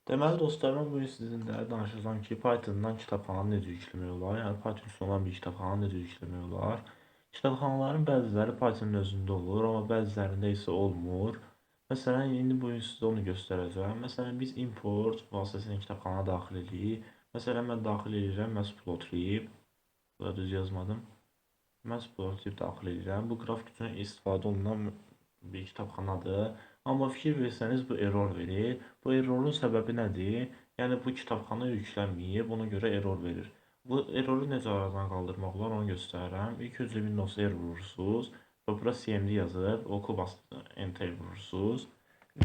Deməli dostlarım, bugün sizinlə danışacağım ki, Pythondan kitabxananı necə yükləmək olar? Yəni Python üstü olan bir kitabxananı necə yükləmək olar? Kitabxanaların bəziləri Pythonun özündə olur, amma bəzilərində isə olmur. Məsələn, indi bugün sizə onu göstərəcəm. Məsələn, biz import vasitəsilə kitabxana daxil edirik. Məsələn, mən daxil edirəm matplotlib. Burada düz yazmadım. Matplotlib daxil edirəm. Bu qrafik üçün istifadə olunan bir kitabxanadır. Amma fikir versəniz bu error verir. Bu errorun səbəbi nədir? Yəni bu kitabxana yüklənməyib, ona görə error verir. Bu erroru necə aradan qaldırmaq olar onu göstərirəm. İlk öncə Windows R vurursunuz və bura CMD yazıb, oku basıb Enter vurursunuz.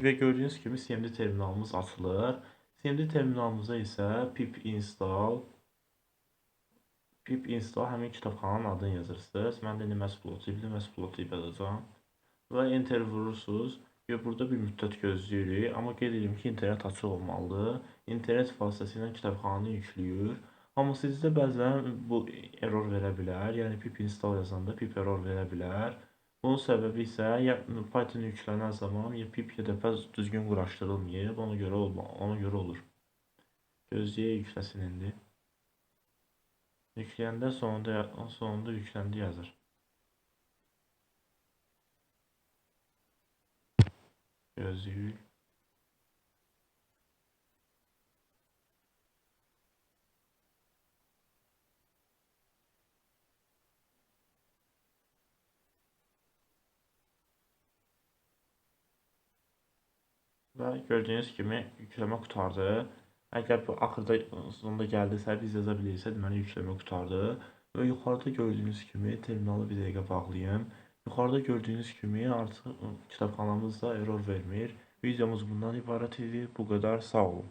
Və gördüyünüz kimi CMD terminalımız açılır. CMD terminalımıza isə pip install həmin kitabxananın adını yazırsınız. Mən də indi matplotlib yazacağım. Və enter vurursunuz və burada bir müddət gözləyirik. Amma qeyd edirəm ki, internet açıq olmalıdır. İnternet vasitəsilə kitabxananı yükləyir. Amma sizdə bəzən bu error verə bilər. Yəni pip install yazanda pip error verə bilər. Bunun səbəbi isə ya Python yüklənən zaman ya pip ya da düzgün quraşdırılmayıb. Ona görə olur. Gözləyək yükləsin indi. Yükləyəndə sonunda yükləndi yazır. Gözləyik. Və gördüyünüz kimi yükləmə qurtardı. Əgər bu axırda sonunda gəldisə, biz yaza bilirsə, deməli yükləmə qurtardı. Və yuxarıda gördüyünüz kimi terminalı bir dəqiqə bağlayım. Yuxarıda gördüyünüz kimi artıq kitabxanamızda error vermir. Videomuz bundan ibarət idi. Bu qədər. Sağ olun.